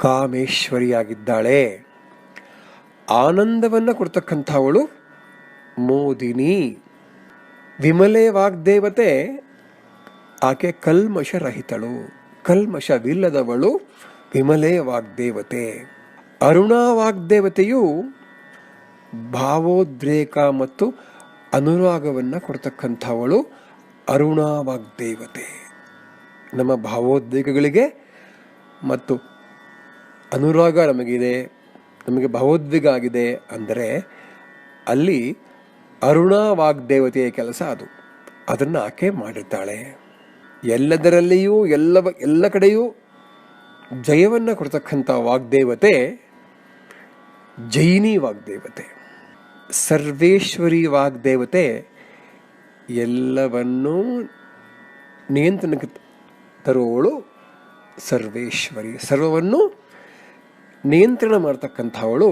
ಕಾಮೇಶ್ವರಿಯಾಗಿದ್ದಾಳೆ. ಆನಂದವನ್ನು ಕೊಡ್ತಕ್ಕಂಥವಳು ಮೋದಿನಿ. ವಿಮಲೆ ವಾಗ್ದೇವತೆ, ಆಕೆ ಕಲ್ಮಶರಹಿತಳು, ಕಲ್ಮಶವಿಲ್ಲದವಳು ವಿಮಲೆ ವಾಗ್ದೇವತೆ. ಅರುಣಾ ವಾಗ್ದೇವತೆಯು ಭಾವೋದ್ರೇಕ ಮತ್ತು ಅನುರಾಗವನ್ನು ಕೊಡ್ತಕ್ಕಂಥವಳು ಅರುಣಾ ವಾಗ್ದೇವತೆ. ನಮ್ಮ ಭಾವೋದ್ವೇಗಗಳಿಗೆ ಮತ್ತು ಅನುರಾಗ ನಮಗಿದೆ, ನಮಗೆ ಭಾವೋದ್ವೇಗ ಆಗಿದೆ ಅಂದರೆ ಅಲ್ಲಿ ಅರುಣಾ ವಾಗ್ದೇವತೆಯ ಕೆಲಸ ಅದು. ಅದನ್ನು ಆಕೆ ಮಾಡಿರ್ತಾಳೆ. ಎಲ್ಲದರಲ್ಲಿಯೂ ಎಲ್ಲ ಕಡೆಯೂ ಜಯವನ್ನು ಕೊಡ್ತಕ್ಕಂಥ ವಾಗ್ದೇವತೆ ಜೈನಿ ವಾಗ್ದೇವತೆ. ಸರ್ವೇಶ್ವರಿ ವಾಗ್ದೇವತೆ ಎಲ್ಲವನ್ನೂ ನಿಯಂತ್ರಣಕ್ಕೆ ತರುವವಳು ಸರ್ವೇಶ್ವರಿ. ಸರ್ವವನ್ನು ನಿಯಂತ್ರಣ ಮಾಡ್ತಕ್ಕಂಥವಳು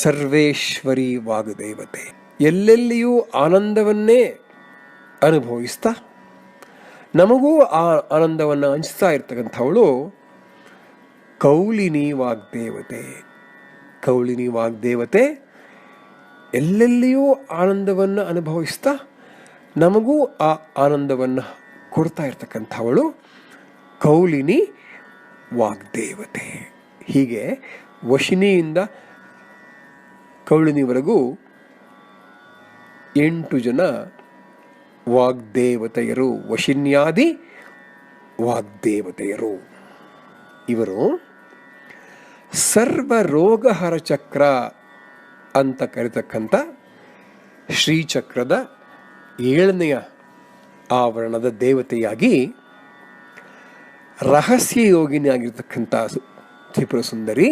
ಸರ್ವೇಶ್ವರಿ ವಾಗ್ದೇವತೆ. ಎಲ್ಲೆಲ್ಲಿಯೂ ಆನಂದವನ್ನೇ ಅನುಭವಿಸ್ತಾ ನಮಗೂ ಆ ಆನಂದವನ್ನು ಹಂಚ್ತಾ ಇರ್ತಕ್ಕಂಥವಳು ಕೌಳಿನಿ ವಾಗ್ದೇವತೆ. ಕೌಳಿನಿ ವಾಗ್ದೇವತೆ ಎಲ್ಲೆಲ್ಲಿಯೂ ಆನಂದವನ್ನು ಅನುಭವಿಸ್ತಾ ನಮಗೂ ಆ ಆನಂದವನ್ನು ಕೊಡ್ತಾ ಇರ್ತಕ್ಕಂಥವಳು ಕೌಳಿನಿ ವಾಗ್ದೇವತೆ. ಹೀಗೆ ವಶಿನಿಯಿಂದ ಕೌಳಿನಿವರೆಗೂ 8 ಜನ ವಾಗ್ದೇವತೆಯರು, ವಶಿನ್ಯಾದಿ ವಾಗ್ದೇವತೆಯರು. ಇವರು ಸರ್ವರೋಗಹರ ಚಕ್ರ ಅಂತ ಕರೀತಕ್ಕಂಥ ಶ್ರೀಚಕ್ರದ 7ನೆಯ ಆವರಣದ ದೇವತೆಯಾಗಿ ರಹಸ್ಯ ಯೋಗಿನಿ ಆಗಿರ್ತಕ್ಕಂಥ ತ್ರಿಪುರ ಸುಂದರಿ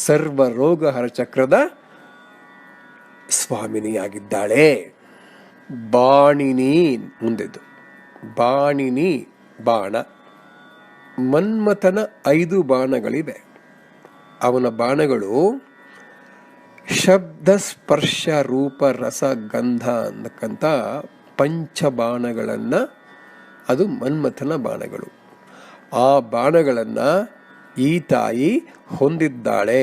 ಸರ್ವರೋಗಹರ ಚಕ್ರದ ಸ್ವಾಮಿನಿಯಾಗಿದ್ದಾಳೆ. ಬಾಣಿನಿ, ಮುಂದೆದ್ದು ಬಾಣಿನಿ ಬಾಣ. ಮನ್ಮಥನ 5 ಬಾಣಗಳಿವೆ. ಅವನ ಬಾಣಗಳು ಶಬ್ದ, ಸ್ಪರ್ಶ, ರೂಪ, ರಸ, ಗಂಧ ಅನ್ನಕ್ಕಂಥ ಪಂಚಬಾಣಗಳನ್ನು, ಅದು ಮನ್ಮಥನ ಬಾಣಗಳು. ಆ ಬಾಣಗಳನ್ನು ಈ ತಾಯಿ ಹೊಂದಿದ್ದಾಳೆ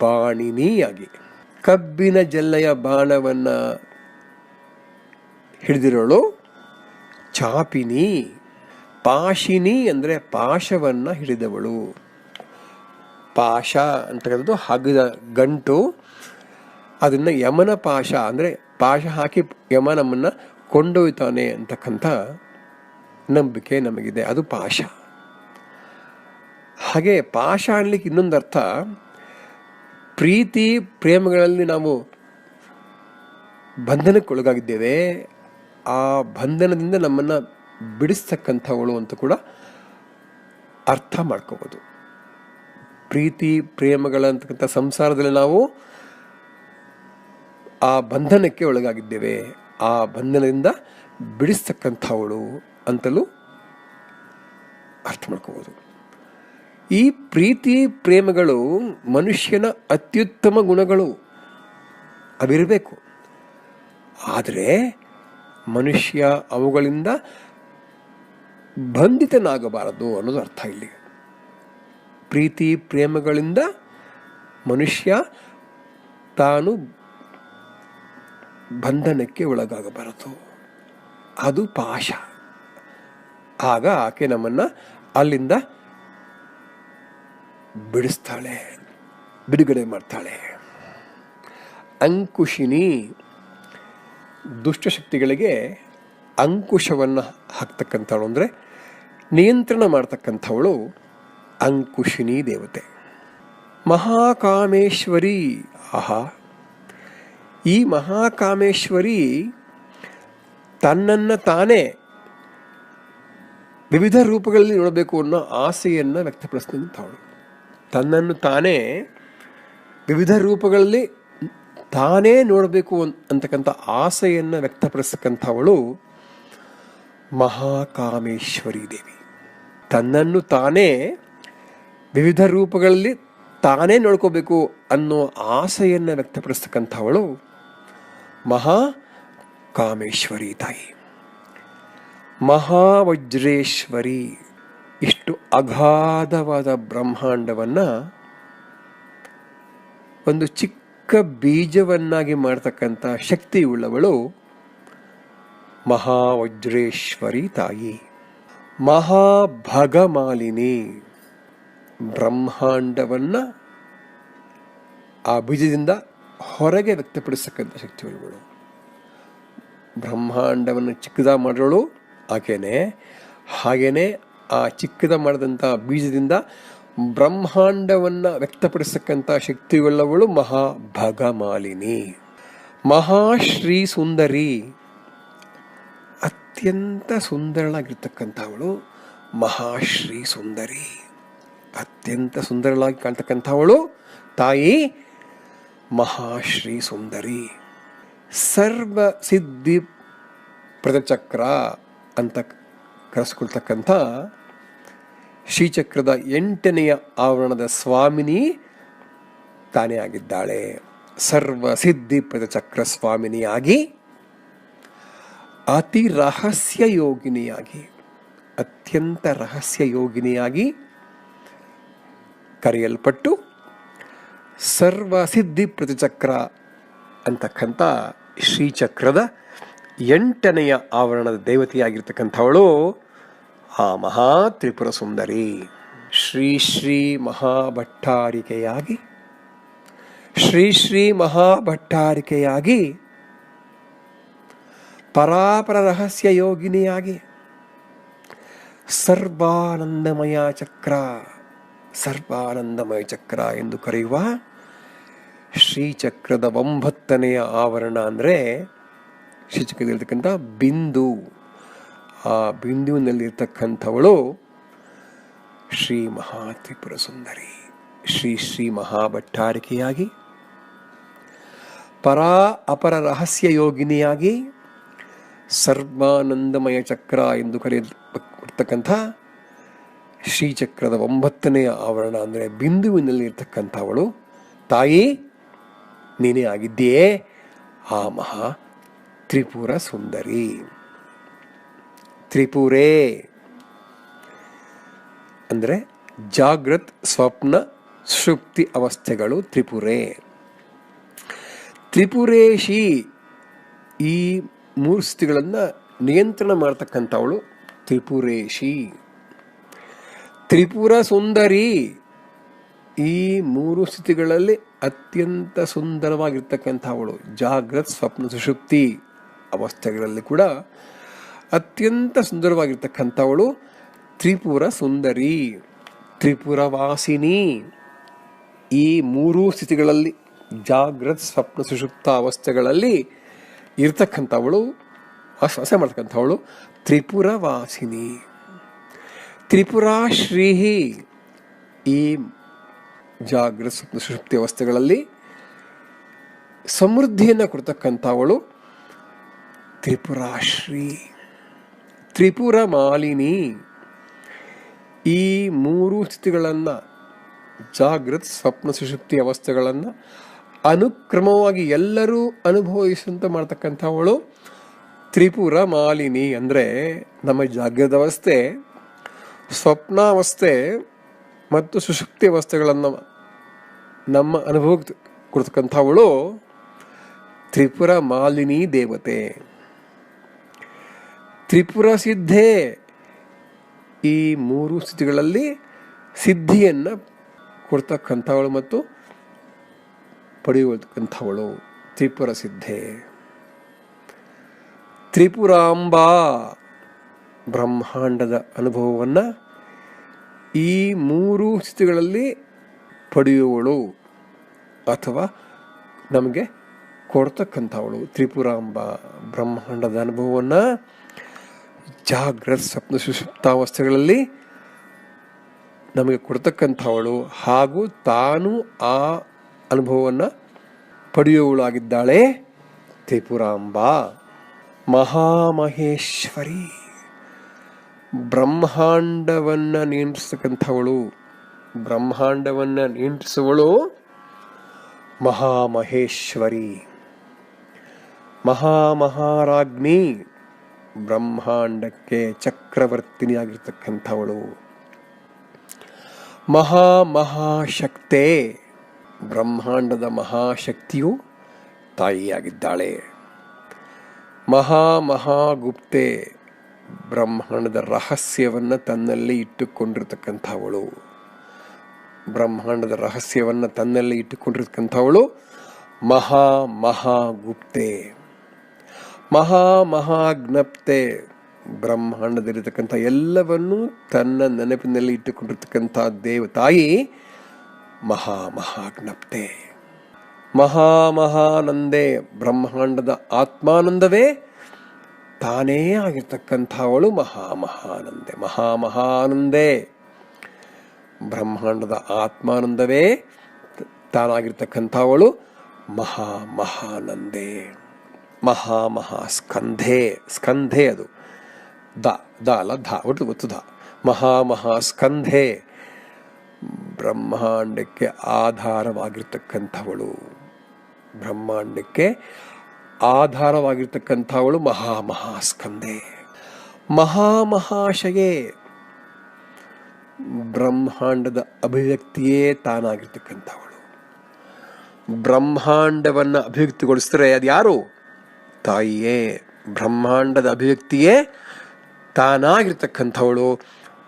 ಬಾಣಿನಿಯಾಗಿ. ಕಬ್ಬಿನ ಜಲ್ಲೆಯ ಬಾಣವನ್ನು ಹಿಡಿದಿರೋಳು ಚಾಪಿನಿ. ಪಾಶಿನಿ ಅಂದರೆ ಪಾಶವನ್ನು ಹಿಡಿದವಳು. ಪಾಶ ಅಂತಕ್ಕಂಥದ್ದು ಹಗ್ಗದ ಗಂಟು. ಅದನ್ನು ಯಮನ ಪಾಶ ಅಂದರೆ ಪಾಶ ಹಾಕಿ ಯಮ ನಮ್ಮನ್ನು ಕೊಂಡೊಯ್ತಾನೆ ಅಂತಕ್ಕಂಥ ನಂಬಿಕೆ ನಮಗಿದೆ. ಅದು ಪಾಶ. ಹಾಗೆ ಪಾಶ ಅನ್ಲಿಕ್ಕೆ ಇನ್ನೊಂದು ಅರ್ಥ, ಪ್ರೀತಿ ಪ್ರೇಮಗಳಲ್ಲಿ ನಾವು ಬಂಧನಕ್ಕೊಳಗಾಗಿದ್ದೇವೆ, ಆ ಬಂಧನದಿಂದ ನಮ್ಮನ್ನು ಬಿಡಿಸ್ತಕ್ಕಂಥವಳು ಅಂತ ಕೂಡ ಅರ್ಥ ಮಾಡ್ಕೋಬೋದು. ಪ್ರೀತಿ ಪ್ರೇಮಗಳಂತಕ್ಕಂಥ ಸಂಸಾರದಲ್ಲಿ ನಾವು ಆ ಬಂಧನಕ್ಕೆ ಒಳಗಾಗಿದ್ದೇವೆ, ಆ ಬಂಧನದಿಂದ ಬಿಡಿಸ್ತಕ್ಕಂಥವಳು ಅಂತಲೂ ಅರ್ಥ ಮಾಡ್ಕೋಬೋದು. ಈ ಪ್ರೀತಿ ಪ್ರೇಮಗಳು ಮನುಷ್ಯನ ಅತ್ಯುತ್ತಮ ಗುಣಗಳು, ಅವಿರಬೇಕು. ಆದರೆ ಮನುಷ್ಯ ಅವುಗಳಿಂದ ಬಂಧಿತನಾಗಬಾರದು ಅನ್ನೋದು ಅರ್ಥ ಇಲ್ಲಿ. ಪ್ರೀತಿ ಪ್ರೇಮಗಳಿಂದ ಮನುಷ್ಯ ತಾನು ಬಂಧನಕ್ಕೆ ಒಳಗಾಗಬಾರದು, ಅದು ಪಾಶ. ಆಗ ಆಕೆ ನಮ್ಮನ್ನು ಅಲ್ಲಿಂದ ಬಿಡಿಸ್ತಾಳೆ, ಬಿಡುಗಡೆ ಮಾಡ್ತಾಳೆ. ಅಂಕುಶಿನಿ, ದುಷ್ಟಶಕ್ತಿಗಳಿಗೆ ಅಂಕುಶವನ್ನು ಹಾಕ್ತಕ್ಕಂಥವಳು ಅಂದರೆ ನಿಯಂತ್ರಣ ಮಾಡ್ತಕ್ಕಂಥವಳು ಅಂಕುಶಿನಿ ದೇವತೆ. ಮಹಾಕಾಮೇಶ್ವರಿ, ಆಹಾ, ಈ ಮಹಾಕಾಮೇಶ್ವರಿ ತನ್ನನ್ನು ತಾನೇ ವಿವಿಧ ರೂಪಗಳಲ್ಲಿ ನೋಡಬೇಕು ಅನ್ನೋ ಆಸೆಯನ್ನು ವ್ಯಕ್ತಪಡಿಸಿದಂಥವಳು. ತನ್ನನ್ನು ತಾನೇ ವಿವಿಧ ರೂಪಗಳಲ್ಲಿ ತಾನೇ ನೋಡಬೇಕು ಅಂತಕ್ಕಂಥ ಆಸೆಯನ್ನು ವ್ಯಕ್ತಪಡಿಸ್ತಕ್ಕಂಥವಳು ಮಹಾಕಾಮೇಶ್ವರಿ ದೇವಿ. ತನ್ನನ್ನು ತಾನೇ ವಿವಿಧ ರೂಪಗಳಲ್ಲಿ ತಾನೇ ನೋಡ್ಕೋಬೇಕು ಅನ್ನೋ ಆಸೆಯನ್ನು ವ್ಯಕ್ತಪಡಿಸ್ತಕ್ಕಂಥವಳು ಮಹಾಕಾಮೇಶ್ವರಿ ತಾಯಿ. ಮಹಾವಜ್ರೇಶ್ವರಿ, ಇಷ್ಟು ಅಗಾಧವಾದ ಬ್ರಹ್ಮಾಂಡವನ್ನು ಒಂದು ಚಿಕ್ಕ ಬೀಜವನ್ನಾಗಿ ಮಾಡ್ತಕ್ಕಂಥ ಶಕ್ತಿ ಉಳ್ಳವಳು ಮಹಾವಜ್ರೇಶ್ವರಿ ತಾಯಿ. ಮಹಾಭಗಮಾಲಿನಿ, ಬ್ರಹ್ಮಾಂಡವನ್ನು ಆ ಬೀಜದಿಂದ ಹೊರಗೆ ವ್ಯಕ್ತಪಡಿಸತಕ್ಕಂಥ ಶಕ್ತಿ ಉಳ್ಳವಳು. ಬ್ರಹ್ಮಾಂಡವನ್ನು ಚಿಕ್ಕದಾಗಿ ಮಾಡೋಳು ಆಕೆನೆ, ಹಾಗೇನೆ ಆ ಚಿಕ್ಕದ ಮಾಡಿದಂಥ ಬೀಜದಿಂದ ಬ್ರಹ್ಮಾಂಡವನ್ನು ವ್ಯಕ್ತಪಡಿಸತಕ್ಕಂಥ ಶಕ್ತಿಯುಳ್ಳವಳು ಮಹಾಭಗಮಾಲಿನಿ. ಮಹಾಶ್ರೀ ಸುಂದರಿ, ಅತ್ಯಂತ ಸುಂದರಳಾಗಿರ್ತಕ್ಕಂಥವಳು ಮಹಾಶ್ರೀ ಸುಂದರಿ. ಅತ್ಯಂತ ಸುಂದರಳಾಗಿ ಕಾಣ್ತಕ್ಕಂಥವಳು ತಾಯಿ ಮಹಾಶ್ರೀ ಸುಂದರಿ. ಸರ್ವ ಸಿದ್ಧಿ ಪ್ರದಚಕ್ರ ಅಂತ ಕರೆಸ್ಕೊಳ್ತಕ್ಕಂಥ ಶ್ರೀಚಕ್ರದ 8ನೆಯ ಆವರಣದ ಸ್ವಾಮಿನಿ ತಾನೇ ಆಗಿದ್ದಾಳೆ. ಸರ್ವ ಸಿದ್ಧಿ ಪ್ರದಚಕ್ರ ಸ್ವಾಮಿನಿಯಾಗಿ, ಅತಿ ರಹಸ್ಯ ಯೋಗಿನಿಯಾಗಿ, ಅತ್ಯಂತ ರಹಸ್ಯ ಯೋಗಿನಿಯಾಗಿ ಕರೆಯಲ್ಪಟ್ಟು ಸರ್ವ ಸಿದ್ಧಿ ಪ್ರತಿಚಕ್ರ ಅಂತಕ್ಕಂಥ ಶ್ರೀಚಕ್ರದ 8ನೆಯ ಆವರಣದ ದೇವತೆಯಾಗಿರ್ತಕ್ಕಂಥವಳು ಆ ಮಹಾ ತ್ರಿಪುರ ಸುಂದರಿ. ಶ್ರೀ ಶ್ರೀ ಮಹಾಭಟ್ಟಾರಿಕೆಯಾಗಿ, ಶ್ರೀ ಶ್ರೀ ಮಹಾಭಟ್ಟಾರಿಕೆಯಾಗಿ, ಪರಾಪರ ರಹಸ್ಯ ಯೋಗಿನಿಯಾಗಿ, ಸರ್ವಾನಂದಮಯ ಚಕ್ರ, ಸರ್ವಾನಂದಮಯ ಚಕ್ರ ಎಂದು ಕರೆಯುವ ಶ್ರೀಚಕ್ರದ 9ನೆಯ ಆವರಣ ಅಂದರೆ ಶ್ರೀಚಕ್ರದಲ್ಲಿರ್ತಕ್ಕಂಥ ಬಿಂದು. ಆ ಬಿಂದುವಿನಲ್ಲಿರ್ತಕ್ಕಂಥವಳು ಶ್ರೀ ಮಹಾ ತ್ರಿಪುರ ಸುಂದರಿ. ಶ್ರೀ ಶ್ರೀ ಮಹಾಭಟ್ಟಾರಿಕೆಯಾಗಿ, ಪರಾ ಅಪರ ರಹಸ್ಯ ಯೋಗಿನಿಯಾಗಿ, ಸರ್ವಾನಂದಮಯ ಚಕ್ರ ಎಂದು ಕರೆಯಲ್ಪಡ್ತಕ್ಕಂಥ ಶ್ರೀಚಕ್ರದ 9ನೆಯ ಆವರಣ ಅಂದರೆ ಬಿಂದುವಿನಲ್ಲಿ ಇರ್ತಕ್ಕಂಥವಳು ತಾಯಿ ನೀನೇ ಆಗಿದ್ದೀಯೇ ಆ ಮಹಾ ತ್ರಿಪುರ ಸುಂದರಿ. ತ್ರಿಪುರೇ ಅಂದರೆ ಜಾಗೃತ್ ಸ್ವಪ್ನ ಸುಷುಪ್ತಿ ಅವಸ್ಥೆಗಳು ತ್ರಿಪುರೇ. ತ್ರಿಪುರೇಶಿ, ಈ 3 ಸ್ಥಿತಿಗಳನ್ನು ನಿಯಂತ್ರಣ ಮಾಡ್ತಕ್ಕಂಥವಳು ತ್ರಿಪುರೇಶಿ. ತ್ರಿಪುರ ಸುಂದರಿ, ಈ 3 ಸ್ಥಿತಿಗಳಲ್ಲಿ ಅತ್ಯಂತ ಸುಂದರವಾಗಿರ್ತಕ್ಕಂಥವಳು. ಜಾಗೃತ್ ಸ್ವಪ್ನ ಸುಷುಪ್ತಿ ಅವಸ್ಥೆಗಳಲ್ಲಿ ಕೂಡ ಅತ್ಯಂತ ಸುಂದರವಾಗಿರ್ತಕ್ಕಂಥವಳು ತ್ರಿಪುರ ಸುಂದರಿ. ತ್ರಿಪುರವಾಸಿನಿ, ಈ 3 ಸ್ಥಿತಿಗಳಲ್ಲಿ ಜಾಗೃತ್ ಸ್ವಪ್ನ ಸುಷುಪ್ತ ಅವಸ್ಥೆಗಳಲ್ಲಿ ಇರ್ತಕ್ಕಂಥವಳು, ವಾಸ ಮಾಡ್ತಕ್ಕಂಥವಳು ತ್ರಿಪುರವಾಸಿನಿ. ತ್ರಿಪುರಾಶ್ರೀ ಈ ಜಾಗೃತ ಸ್ವಪ್ನ ಸುಷುಪ್ತಿ ಅವಸ್ಥೆಗಳಲ್ಲಿ ಸಮೃದ್ಧಿಯನ್ನು ಕೊಡ್ತಕ್ಕಂಥವಳು ತ್ರಿಪುರಾಶ್ರೀ. ತ್ರಿಪುರ ಮಾಲಿನಿ. ಈ ಮೂರು ಸ್ಥಿತಿಗಳನ್ನು, ಜಾಗೃತ ಸ್ವಪ್ನ ಸುಷುಪ್ತಿ ಅವಸ್ಥೆಗಳನ್ನು ಅನುಕ್ರಮವಾಗಿ ಎಲ್ಲರೂ ಅನುಭವಿಸುವಂತೆ ಮಾಡ್ತಕ್ಕಂಥವಳು ತ್ರಿಪುರ ಮಾಲಿನಿ. ಅಂದರೆ ನಮ್ಮ ಜಾಗೃತ ಅವಸ್ಥೆ, ಸ್ವಪ್ನಾವಸ್ಥೆ ಮತ್ತು ಸುಷುಪ್ತಿ ಅವಸ್ಥೆಗಳನ್ನು ನಮ್ಮ ಅನುಭವಕ್ಕೆ ಕೊಡ್ತಕ್ಕಂಥವಳು ತ್ರಿಪುರ ಮಾಲಿನಿ ದೇವತೆ. ತ್ರಿಪುರ ಸಿದ್ಧೇ. ಈ ಮೂರು ಸ್ಥಿತಿಗಳಲ್ಲಿ ಸಿದ್ಧಿಯನ್ನು ಕೊಡ್ತಕ್ಕಂಥವಳು ಮತ್ತು ಪಡೆಯುವಂಥವಳು ತ್ರಿಪುರ ಸಿದ್ಧೆ. ತ್ರಿಪುರಾಂಬಾ. ಬ್ರಹ್ಮಾಂಡದ ಅನುಭವವನ್ನು ಈ ಮೂರು ಸ್ಥಿತಿಗಳಲ್ಲಿ ಪಡೆಯುವವಳು ಅಥವಾ ನಮಗೆ ಕೊಡ್ತಕ್ಕಂಥವಳು ತ್ರಿಪುರಾಂಬ. ಬ್ರಹ್ಮಾಂಡದ ಅನುಭವವನ್ನು ಜಾಗೃತ ಸ್ವಪ್ನ ಸುಷುಪ್ತಾವಸ್ಥೆಗಳಲ್ಲಿ ನಮಗೆ ಕೊಡ್ತಕ್ಕಂಥವಳು ಹಾಗೂ ತಾನು ಆ ಅನುಭವವನ್ನು ಪಡೆಯುವವಳಾಗಿದ್ದಾಳೆ ತ್ರಿಪುರಾಂಬ. ಮಹಾಮಹೇಶ್ವರಿ. ಬ್ರಹ್ಮಾಂಡವನ್ನು ನಿಯಂತ್ರಿಸತಕ್ಕಂಥವಳು, ಬ್ರಹ್ಮಾಂಡವನ್ನು ನಿಯಂತ್ರಿಸುವವಳು ಮಹಾಮಹೇಶ್ವರಿ. ಮಹಾಮಹಾರಾಜ್ಞಿ. ಬ್ರಹ್ಮಾಂಡಕ್ಕೆ ಚಕ್ರವರ್ತಿನಿಯಾಗಿರ್ತಕ್ಕಂಥವಳು. ಮಹಾಮಹಾಶಕ್ತೆ. ಬ್ರಹ್ಮಾಂಡದ ಮಹಾಶಕ್ತಿಯು ತಾಯಿಯಾಗಿದ್ದಾಳೆ. ಮಹಾಮಹಾಗುಪ್ತೆ. ಬ್ರಹ್ಮಾಂಡದ ರಹಸ್ಯವನ್ನು ತನ್ನಲ್ಲಿ ಇಟ್ಟುಕೊಂಡಿರ್ತಕ್ಕಂಥವಳು. ಬ್ರಹ್ಮಾಂಡದ ರಹಸ್ಯವನ್ನು ತನ್ನಲ್ಲಿ ಇಟ್ಟುಕೊಂಡಿರ್ತಕ್ಕಂಥವಳು ಮಹಾಮಹಾಗುಪ್ತೆ. ಮಹಾಮಹಾಜ್ಞಪ್ತೆ. ಬ್ರಹ್ಮಾಂಡದಲ್ಲಿರ್ತಕ್ಕಂಥ ಎಲ್ಲವನ್ನೂ ತನ್ನ ನೆನಪಿನಲ್ಲಿ ಇಟ್ಟುಕೊಂಡಿರ್ತಕ್ಕಂಥ ತಾಯಿ ಮಹಾಮಹಾಜ್ಞಪ್ತೆ. ಮಹಾಮಹಾನಂದೆ. ಬ್ರಹ್ಮಾಂಡದ ಆತ್ಮಾನಂದವೇ ತಾನೇ ಆಗಿರ್ತಕ್ಕಂಥವಳು ಮಹಾಮಹಾನಂದೆ. ಮಹಾಮಹಾನಂದೆ. ಬ್ರಹ್ಮಾಂಡದ ಆತ್ಮಾನಂದವೇ ತಾನಾಗಿರ್ತಕ್ಕಂಥವಳು ಮಹಾಮಹಾನಂದೆ. ಮಹಾಮಹಾಸ್ಕಂಧೆ. ಸ್ಕಂಧೆ ಅದು ದ ಅಲ್ಲ, ಒಟ್ಟು ಗೊತ್ತು ದ. ಮಹಾಮಹಾಸ್ಕಂಧೆ. ಬ್ರಹ್ಮಾಂಡಕ್ಕೆ ಆಧಾರವಾಗಿರ್ತಕ್ಕಂಥವಳು. ಬ್ರಹ್ಮಾಂಡಕ್ಕೆ ಆಧಾರವಾಗಿರ್ತಕ್ಕಂಥವಳು ಮಹಾಮಹಾಸ್ಕಂಧೆ. ಮಹಾಮಹಾಶಯೇ. ಬ್ರಹ್ಮಾಂಡದ ಅಭಿವ್ಯಕ್ತಿಯೇ ತಾನಾಗಿರ್ತಕ್ಕಂಥವಳು. ಬ್ರಹ್ಮಾಂಡವನ್ನು ಅಭಿವ್ಯಕ್ತಿಗೊಳಿಸಿದ್ರೆ ಅದು ಯಾರು? ತಾಯಿಯೇ. ಬ್ರಹ್ಮಾಂಡದ ಅಭಿವ್ಯಕ್ತಿಯೇ ತಾನಾಗಿರ್ತಕ್ಕಂಥವಳು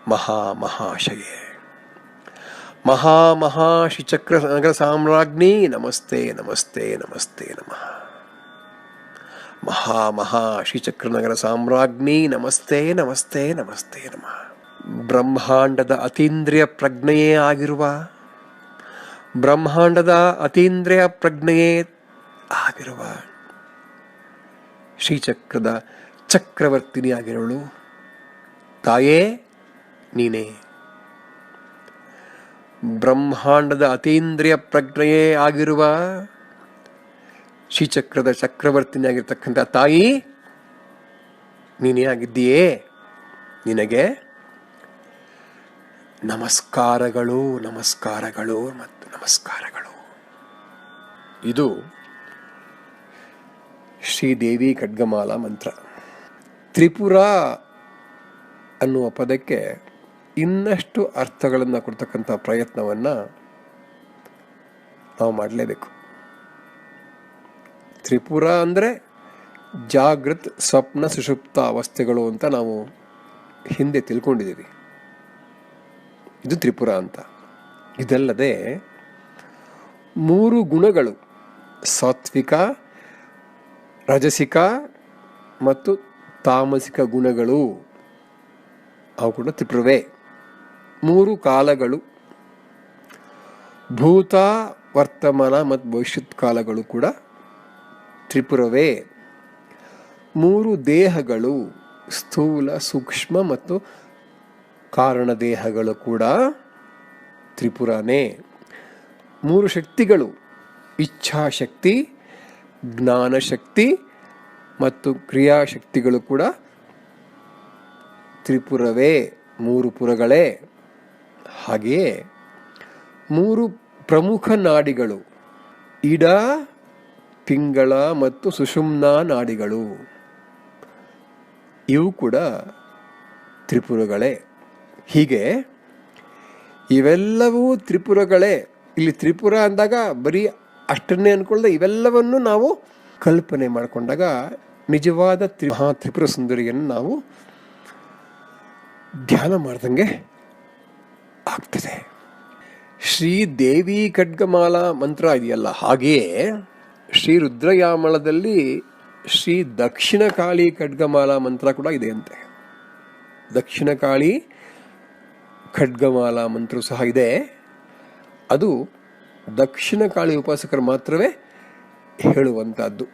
ಮಹಾಮಹಾಶಯೇ. ಮಹಾಮಹಾಶಿಚಕ್ರ ನಗರ ಸಾಮ್ರಾಜ್ಞಿ. ನಮಸ್ತೆ ನಮಸ್ತೆ ನಮಸ್ತೆ ನಮಃ. ಮಹಾಮಹಾಶಿಚಕ್ರ ನಗರ ಸಾಮ್ರಾಜ್ಞಿ. ನಮಸ್ತೆ ನಮಸ್ತೆ ನಮಸ್ತೆ ನಮಃ. ಬ್ರಹ್ಮಾಂಡದ ಅತೀಂದ್ರಿಯ ಪ್ರಜ್ಞೆಯೇ ಆಗಿರುವ, ಬ್ರಹ್ಮಾಂಡದ ಅತೀಂದ್ರಿಯ ಪ್ರಜ್ಞೆಯೇ ಆಗಿರುವ ಶ್ರೀಚಕ್ರದ ಚಕ್ರವರ್ತಿನಿಯಾಗಿರೋಳು ತಾಯೇ ನೀನೇ. ಬ್ರಹ್ಮಾಂಡದ ಅತೀಂದ್ರಿಯ ಪ್ರಜ್ಞೆಯೇ ಆಗಿರುವ ಶ್ರೀಚಕ್ರದ ಚಕ್ರವರ್ತಿನಿಯಾಗಿರ್ತಕ್ಕಂಥ ತಾಯಿ ನೀನೇ ಆಗಿದ್ದೀಯೇ. ನಿನಗೆ ನಮಸ್ಕಾರಗಳು, ನಮಸ್ಕಾರಗಳು ಮತ್ತು ನಮಸ್ಕಾರಗಳು. ಇದು ಶ್ರೀದೇವಿ ಖಡ್ಗಮಾಲಾ ಮಂತ್ರ. ತ್ರಿಪುರ ಅನ್ನುವ ಪದಕ್ಕೆ ಇನ್ನಷ್ಟು ಅರ್ಥಗಳನ್ನು ಕೊಡ್ತಕ್ಕಂಥ ಪ್ರಯತ್ನವನ್ನು ನಾವು ಮಾಡಲೇಬೇಕು. ತ್ರಿಪುರ ಅಂದರೆ ಜಾಗೃತ್ ಸ್ವಪ್ನ ಸುಷುಪ್ತ ಅವಸ್ಥೆಗಳು ಅಂತ ನಾವು ಹಿಂದೆ ತಿಳ್ಕೊಂಡಿದ್ದೀವಿ. ಇದು ತ್ರಿಪುರ ಅಂತ. ಇದಲ್ಲದೆ ಮೂರು ಗುಣಗಳು, ಸಾತ್ವಿಕ, ರಜಸಿಕ ಮತ್ತು ತಾಮಸಿಕ ಗುಣಗಳು, ಅವು ಕೂಡ ತ್ರಿಪುರವೇ. ಮೂರು ಕಾಲಗಳು, ಭೂತ, ವರ್ತಮಾನ ಮತ್ತು ಭವಿಷ್ಯತ್ ಕಾಲಗಳು ಕೂಡ ತ್ರಿಪುರವೇ. ಮೂರು ದೇಹಗಳು, ಸ್ಥೂಲ, ಸೂಕ್ಷ್ಮ ಮತ್ತು ಕಾರಣ ದೇಹಗಳು ಕೂಡ ತ್ರಿಪುರನೇ. ಮೂರು ಶಕ್ತಿಗಳು, ಇಚ್ಛಾಶಕ್ತಿ, ಜ್ಞಾನಶಕ್ತಿ ಮತ್ತು ಕ್ರಿಯಾಶಕ್ತಿಗಳು ಕೂಡ ತ್ರಿಪುರವೇ, ಮೂರು ಪುರಗಳೇ. ಹಾಗೆಯೇ ಮೂರು ಪ್ರಮುಖ ನಾಡಿಗಳು, ಇಡ, ಪಿಂಗಳ ಮತ್ತು ಸುಷುಮ್ನಾ ನಾಡಿಗಳು, ಇವು ಕೂಡ ತ್ರಿಪುರಗಳೇ. ಹೀಗೆ ಇವೆಲ್ಲವೂ ತ್ರಿಪುರಗಳೇ. ಇಲ್ಲಿ ತ್ರಿಪುರ ಅಂದಾಗ ಬರೀ ಅಷ್ಟನ್ನೇ ಅಂದ್ಕೊಳ್ಳದೆ ಇವೆಲ್ಲವನ್ನು ನಾವು ಕಲ್ಪನೆ ಮಾಡಿಕೊಂಡಾಗ ನಿಜವಾದ ತ್ರಿಪುರ ಸುಂದರಿಯನ್ನು ನಾವು ಧ್ಯಾನ ಮಾಡ್ದಂಗೆ ಆಗ್ತದೆ. ಶ್ರೀ ದೇವಿ ಖಡ್ಗಮಾಲಾ ಮಂತ್ರ ಇದೆಯಲ್ಲ, ಹಾಗೆಯೇ ಶ್ರೀ ರುದ್ರಯಾಮಳದಲ್ಲಿ ಶ್ರೀ ದಕ್ಷಿಣ ಕಾಳಿ ಖಡ್ಗಮಾಲಾ ಮಂತ್ರ ಕೂಡ ಇದೆಯಂತೆ. ದಕ್ಷಿಣ ಕಾಳಿ ಖಡ್ಗಮಾಲಾ ಮಂತ್ರ ಸಹ ಇದೆ. ಅದು ದಕ್ಷಿಣ ಕಾಳಿ ಉಪಾಸಕರು ಮಾತ್ರವೇ ಹೇಳುವಂಥದ್ದು.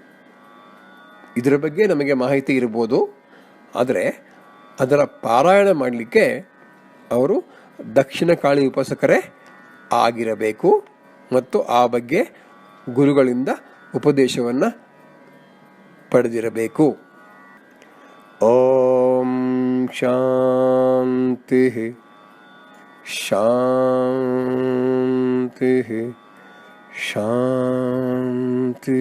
ಇದರ ಬಗ್ಗೆ ನಮಗೆ ಮಾಹಿತಿ ಇರ್ಬೋದು, ಆದರೆ ಅದರ ಪಾರಾಯಣ ಮಾಡಲಿಕ್ಕೆ ಅವರು ದಕ್ಷಿಣ ಕಾಳಿ ಉಪಾಸಕರೇ ಆಗಿರಬೇಕು ಮತ್ತು ಆ ಬಗ್ಗೆ ಗುರುಗಳಿಂದ ಉಪದೇಶವನ್ನು ಪಡೆದಿರಬೇಕು. ಓಂ ಶಾಂತಿ ಶಾಂತಿ ಶಾಂತಿ.